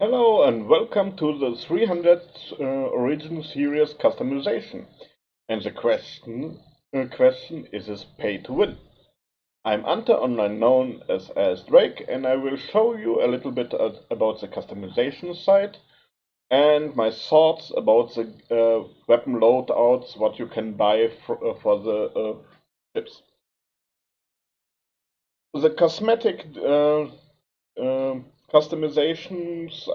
Hello and welcome to the 300 Origin Series customization. And the question is this pay to win? I'm Ante, online known as A.S.Drake, and I will show you a little bit about the customization side and my thoughts about the weapon loadouts, what you can buy for the ships. The cosmetic customizations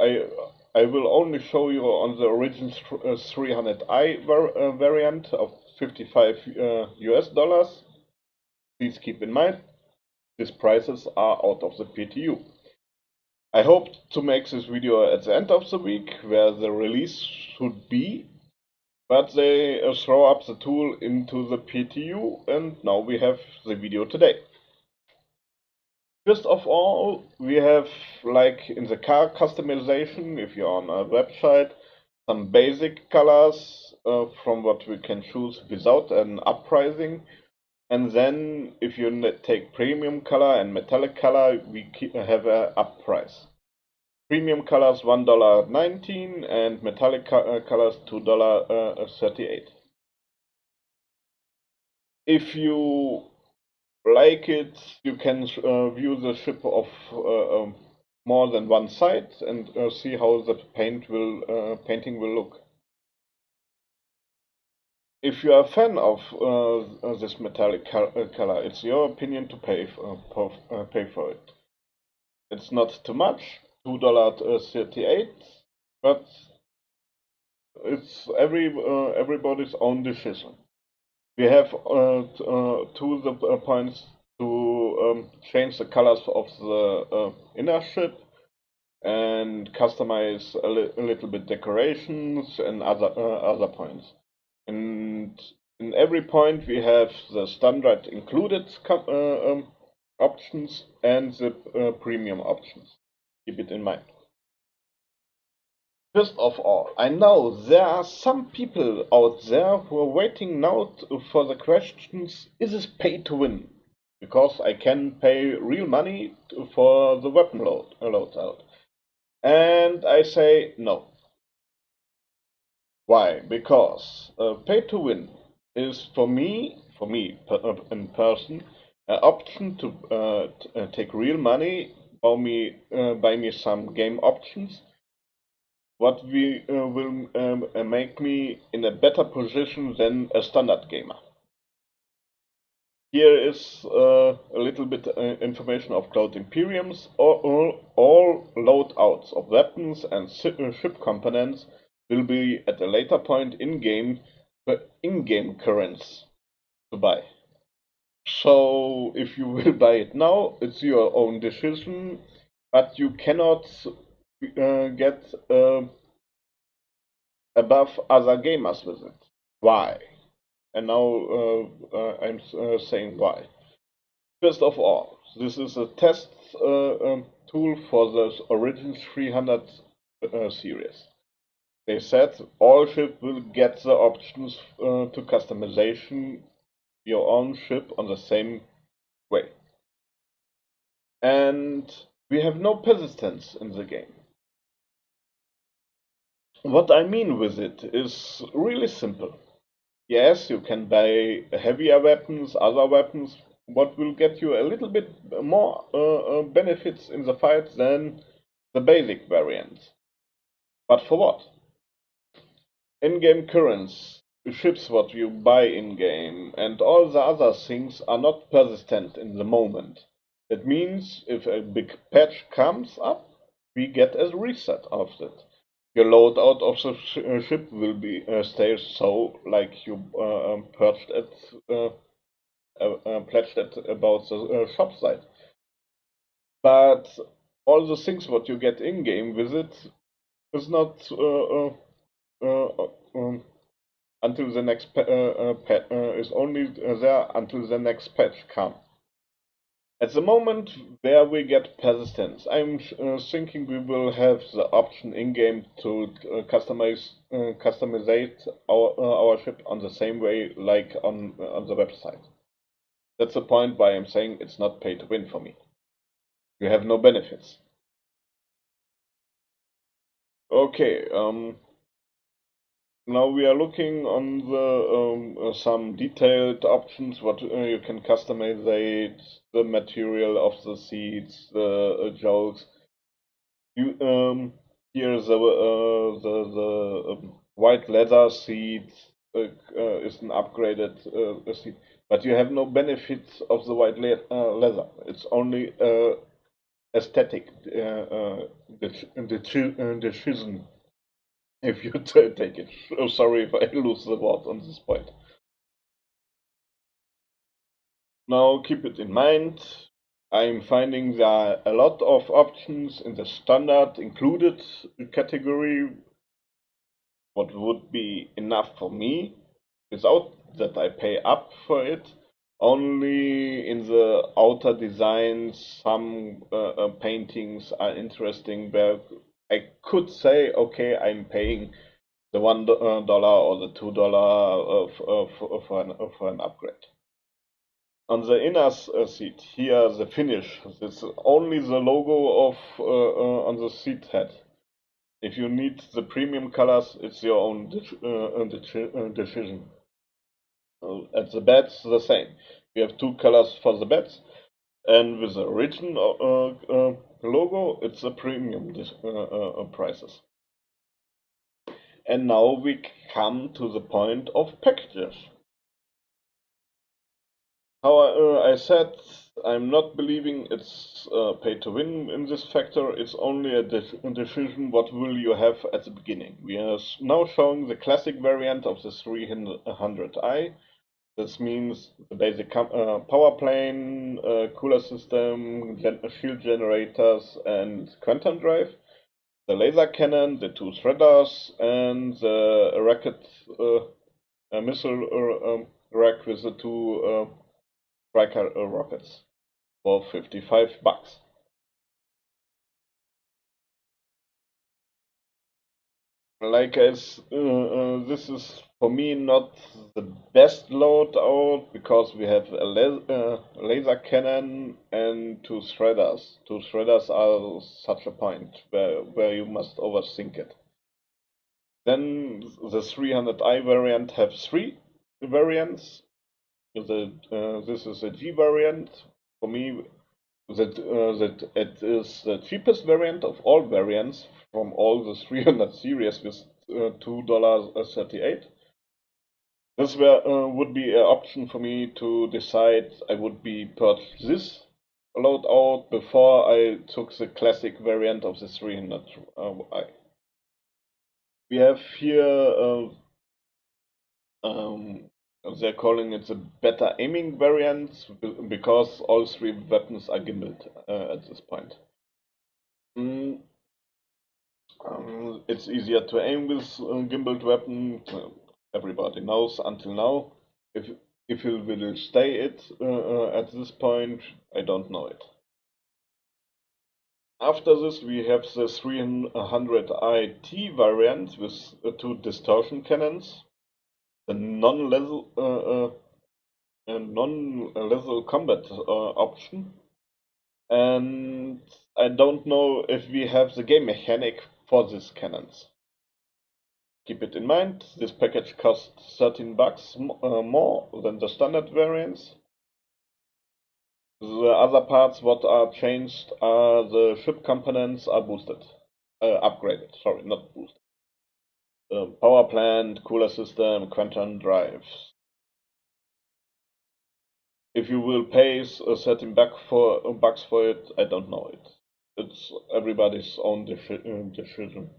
I will only show you on the Origin 300i variant of 55 US dollars. Please keep in mind these prices are out of the PTU. I hope to make this video at the end of the week where the release should be, but they throw up the tool into the PTU and now we have the video today. First of all, we have, like in the car customization, if you're on a website, some basic colors from what we can choose without an uppricing. And then if you take premium color and metallic color, we have a up price. Premium colors $1.19 and metallic colors $2.38. If you like it, you can view the ship of more than one side and see how the painting will look. If you are a fan of this metallic color, it's your opinion to pay for it. It's not too much, $2.38, but it's everybody's own decision. We have two points to change the colors of the inner ship and customize a little bit decorations and other points. And in every point we have the standard included options and the premium options. Keep it in mind. First of all, I know there are some people out there who are waiting now for the questions, is this pay to win? Because I can pay real money for the weapon loadout. And I say no. Why? Because pay to win is for me in person, an option to take real money, buy me some game options, what will make me in a better position than a standard gamer. Here is a little bit information of Cloud Imperiums. All loadouts of weapons and ship components will be at a later point in-game currency to buy. So if you will buy it now, it's your own decision, but you cannot get above other gamers with it. Why? And now I'm saying why. First of all, this is a test tool for the Origin 300 series. They said all ships will get the options to customization your own ship on the same way. And we have no persistence in the game. What I mean with it is really simple. Yes, you can buy heavier weapons, other weapons, what will get you a little bit more benefits in the fight than the basic variant. But for what? In-game currency, ships what you buy in-game, and all the other things are not persistent in the moment. That means if a big patch comes up, we get a reset of it. Your loadout of the ship will be stay so like you pledged it about the shop site. But all the things what you get in game with it is not until the next is only there until the next patch come. At the moment where we get persistence, I'm thinking we will have the option in-game to customize our ship on the same way like on the website. That's the point why I'm saying it's not pay to win for me. You have no benefits. Okay, now we are looking on the some detailed options what you can customize the material of the seats, the jokes. You here the white leather seat is an upgraded seat, but you have no benefits of the leather. It's only aesthetic decision if you take it. Oh, sorry if I lose the word on this point. Now keep it in mind. I'm finding there are a lot of options in the standard included category, what would be enough for me without that I pay up for it. Only in the outer designs, some paintings are interesting where I could say, okay, I'm paying the $1 or the $2 for an upgrade. On the inner seat, here the finish. It's only the logo of on the seat head. If you need the premium colors, it's your own decision. At the beds, the same. We have two colors for the beds, and with the original logo, it's a premium prices. And now we come to the point of packages. How I said, I'm not believing it's pay to win in this factor. It's only a decision what will you have at the beginning. We are now showing the classic variant of the 300i. This means the basic power plane, cooler system, shield generators, and quantum drive. The laser cannon, the two threaders, and the rocket missile rack with the two striker rockets for $55. Like as this is for me not the best loadout because we have a laser cannon and two threaders. Two threaders are such a point where you must overthink it. Then the 300i variant have three variants. This is a G variant. For me, that it is the cheapest variant of all variants from all the 300 series with $2.38. This would be an option for me to decide I would be purchase this loadout before I took the classic variant of the 300i. We have here um, they're calling it the better aiming variant because all three weapons are gimbaled at this point. Mm, it's easier to aim with gimbaled weapon. Everybody knows until now. If you will stay it at this point, I don't know it. After this, we have the 300 IT variant with two distortion cannons, the non-lethal combat option, and I don't know if we have the game mechanic for these cannons. Keep it in mind, this package costs $13 more than the standard variants. The other parts what are changed are the ship components are boosted, upgraded. Sorry, not boosted. Power plant, cooler system, quantum drives. If you will pay $13 for it, I don't know it. It's everybody's own decision.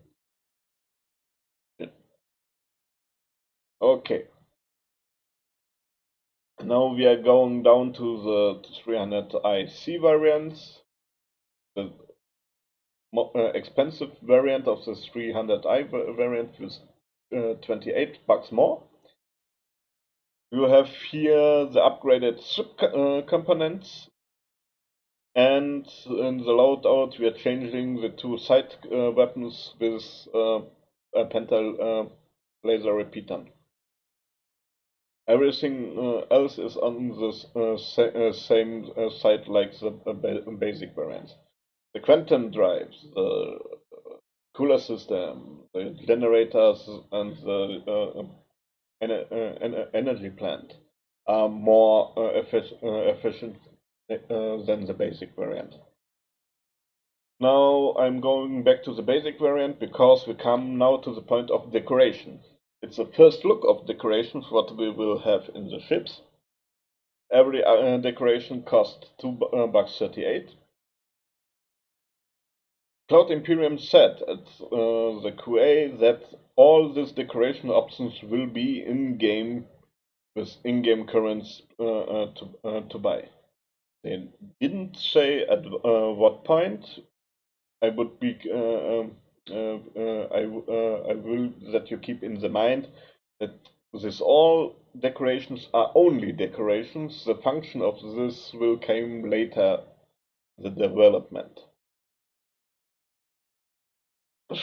Okay. Now we are going down to the 300IC variants. The expensive variant of the 300i variant with $28 more. You have here the upgraded components, and in the loadout we are changing the two side weapons with a pental laser repeater. Everything else is on the same side like the basic variants. The quantum drives, the cooler system, the generators, and the energy plant are more efficient than the basic variant. Now I'm going back to the basic variant because we come now to the point of decoration. It's the first look of decorations what we will have in the ships. Every decoration costs $2.38. Cloud Imperium said at the QA that all these decoration options will be in-game with in-game currency to buy. They didn't say at what point. I would be I will that you keep in the mind that this all decorations are only decorations. The function of this will come later, the development.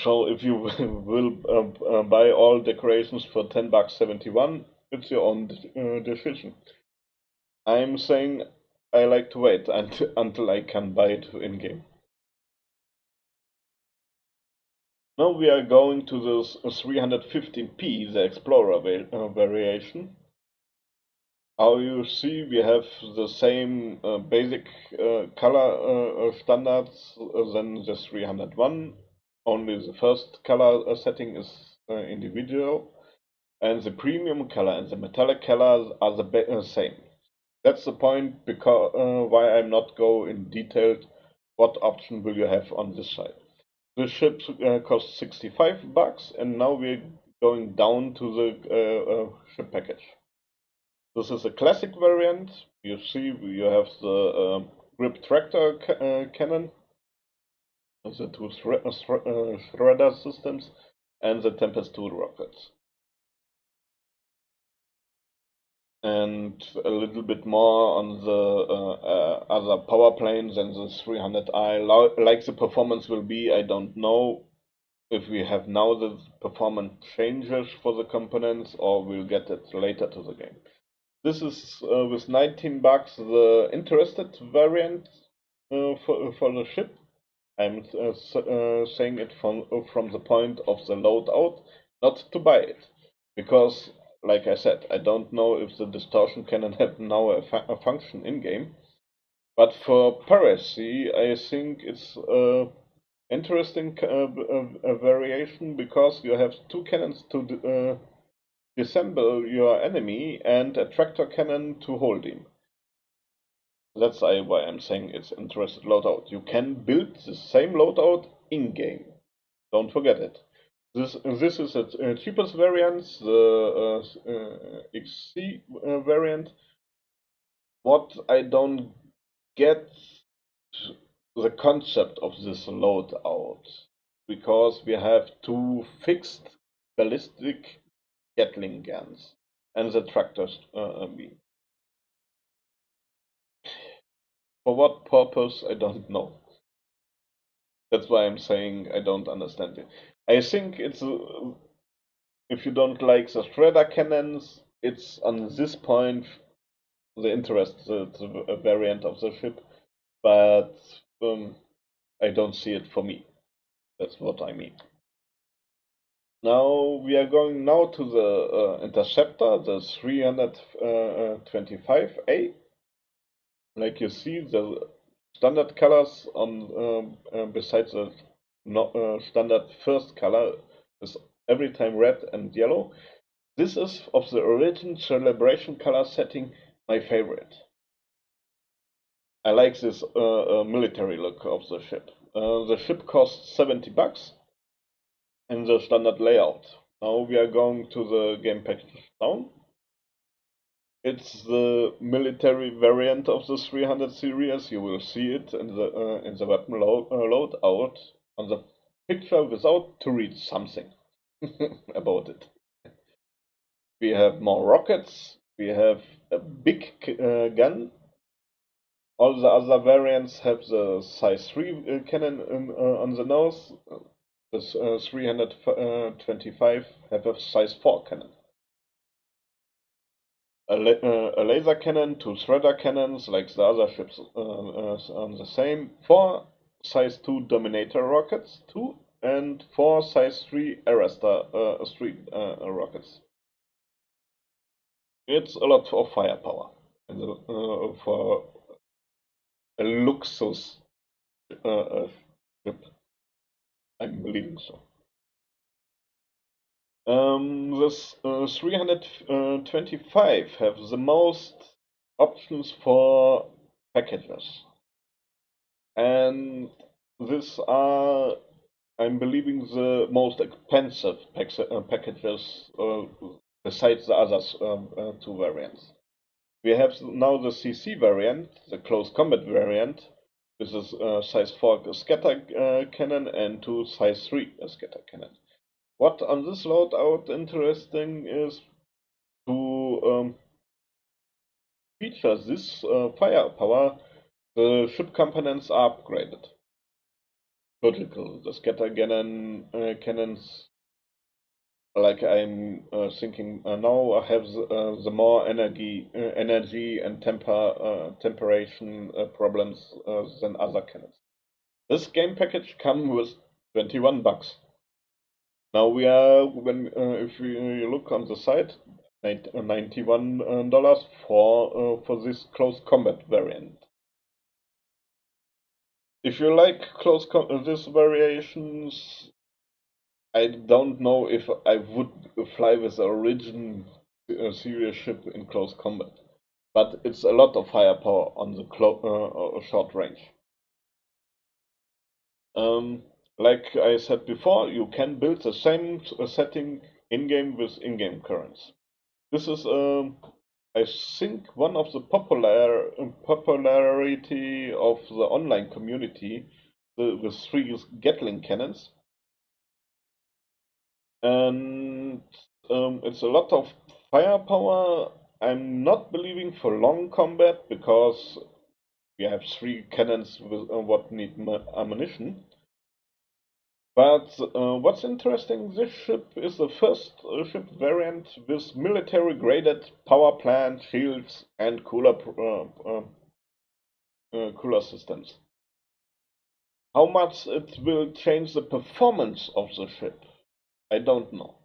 So if you will buy all decorations for $10.71, it's your own decision. I'm saying I like to wait until I can buy it in game. Now we are going to this 315p, the Explorer variation. How you see, we have the same basic color standards than the 301. Only the first color setting is individual, and the premium color and the metallic colors are the same. That's the point because why I'm not go in detail what option will you have on this side. The ship costs $65, and now we're going down to the ship package. This is a classic variant. You see, you have the grip tractor cannon, the two shredder systems, and the Tempest 2 rockets. And a little bit more on the other power planes than the 300i. Like the performance will be, I don't know if we have now the performance changes for the components or we'll get it later to the game. This is with $19 the interested variant for the ship. I'm saying it from the point of the loadout, not to buy it, because like I said, I don't know if the distortion cannon have now a function in game. But for piracy, I think it's interesting variation because you have two cannons to disassemble your enemy and a tractor cannon to hold him. That's why I'm saying it's interested loadout. You can build the same loadout in game. Don't forget it. This is the cheapest variant, the XC variant. What I don't get the concept of this loadout, because we have two fixed ballistic Gatling guns and the tractors beam. For what purpose, I don't know. That's why I'm saying I don't understand it. I think it's if you don't like the shredder cannons, it's on this point the interest, the variant of the ship, but I don't see it for me. That's what I mean. Now we are going now to the interceptor, the 325A. Like you see, the standard colors on besides the standard first color is every time red and yellow. This is of the origin celebration color setting my favorite. I like this military look of the ship. The ship costs $70 in the standard layout. Now we are going to the game package down. It's the military variant of the 300 series. You will see it in the weapon loadout on the picture without to read something about it. We have more rockets. We have a big gun. All the other variants have the size 3 cannon on the nose. The 325 have a size 4 cannon. A laser cannon, two shredder cannons, like the other ships on the same, four size 2 Dominator rockets, two and 4 size 3 street rockets. It's a lot of firepower for a luxus ship. I'm believing so. This 325 have the most options for packages, and these are, I'm believing, the most expensive packages besides the other two variants. We have now the CC variant, the close combat variant. This is size 4 scatter cannon and 2 size 3 scatter cannon. What on this loadout interesting is to feature this firepower, the ship components are upgraded. Logical. The scatter cannons, like I'm thinking now, have the more energy and temperation problems than other cannons. This game package comes with $21. Now we are, when if you look on the site, $91 for this close combat variant. If you like these variations, I don't know if I would fly with the original series ship in close combat, but it's a lot of firepower on the short range. Like I said before, you can build the same setting in-game with in-game currents. This is, I think, one of the popularity of the online community with 3 Gatling cannons, and it's a lot of firepower. I'm not believing for long combat because we have 3 cannons with what need ammunition. But what's interesting, this ship is the first ship variant with military-graded power plant, shields, and cooler systems. How much it will change the performance of the ship, I don't know.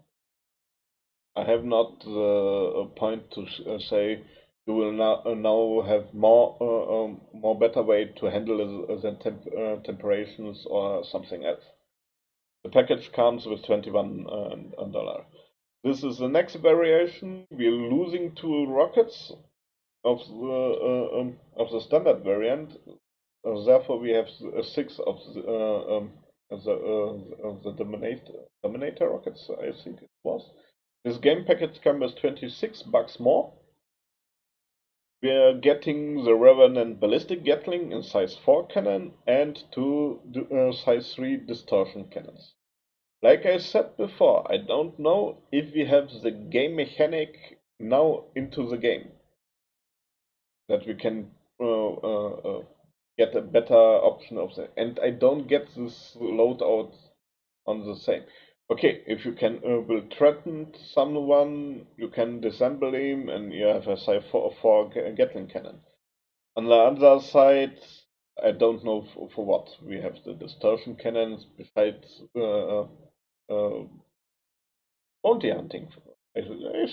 I have not the point to say you will now have more better way to handle the temperatures or something else. The package comes with $21. This is the next variation. We're losing 2 rockets of the standard variant. Therefore, we have 6 of the Dominator rockets, I think it was. This game package comes with $26 more. We're getting the Revenant Ballistic Gatling in size 4 cannon and 2 size 3 distortion cannons. Like I said before, I don't know if we have the game mechanic now into the game, that we can get a better option of that. And I don't get this loadout on the same. Okay, if you can will threaten someone, you can disassemble him and you have a size 4 Gatling cannon. On the other side, I don't know for what. We have the distortion cannons besides bounty hunting. I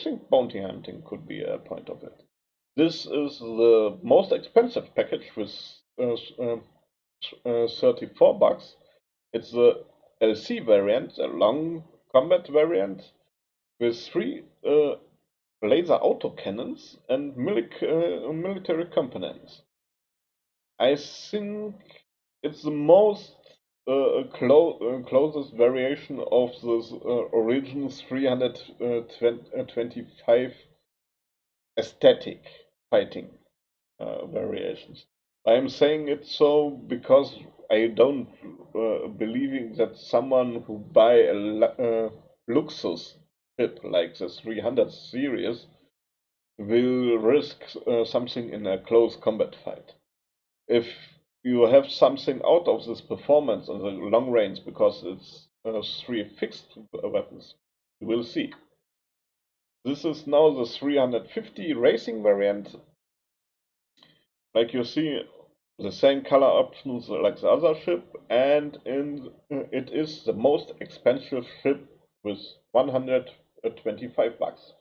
think bounty hunting could be a point of it. This is the most expensive package with $34. It's the LC variant, a long combat variant, with 3 laser autocannons and military components. I think it's the most closest variation of this original 325 aesthetic fighting variations. I am saying it so because I don't believing that someone who buy a luxus ship like the 300 series will risk something in a close combat fight. If you have something out of this performance on the long range because it's 3 fixed weapons, you will see. This is now the 350 racing variant. Like you see, the same color options like the other ship, and it is the most expensive ship with 125 bucks.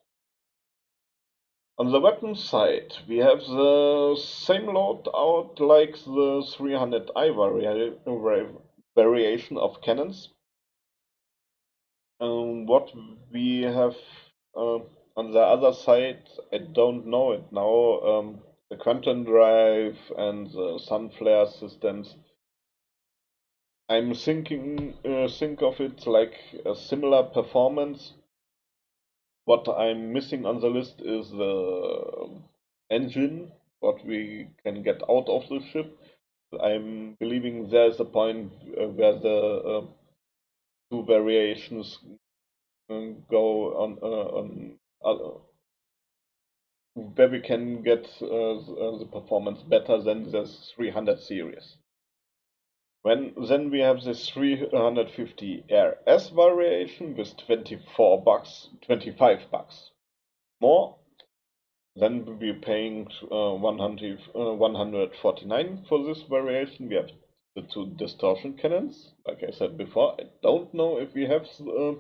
On the weapon side, we have the same loadout like the 300i variation of cannons. What we have uh, on the other side, I don't know it now. The quantum drive and the sun flare systems. I'm think of it like a similar performance. What I'm missing on the list is the engine, what we can get out of the ship. I'm believing there's a point where the two variations go on where we can get the performance better than the 300 series. Then we have the 350 RS variation with 24 bucks, 25 bucks more. Then we're paying 149 for this variation. We have the two distortion cannons. Like I said before, I don't know if we have the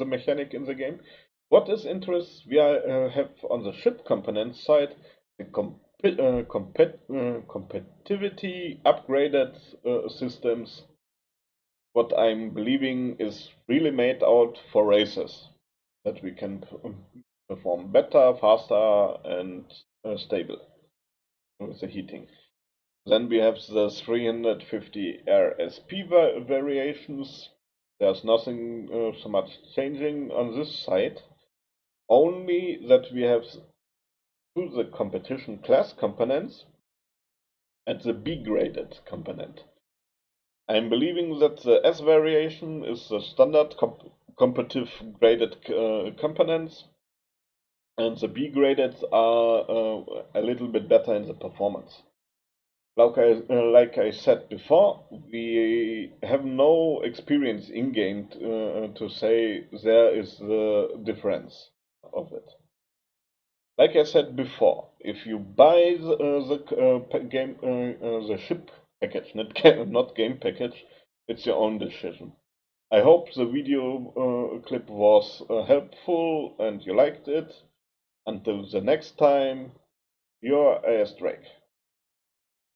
mechanic in the game. What is interesting, we have on the ship component side the competitivity upgraded systems. What I'm believing is really made out for races that we can perform better, faster, and stable with the heating. Then we have the 350 RSP variations. There's nothing so much changing on this side, only that we have to the competition class components and the B graded component. I'm believing that the S variation is the standard competitive graded components, and the B graded are a little bit better in the performance. Like I said before, we have no experience in game to say there is the difference of it. Like I said before, if you buy the ship package, not game package, it's your own decision. I hope the video clip was helpful and you liked it. Until the next time, your A.S.Drake.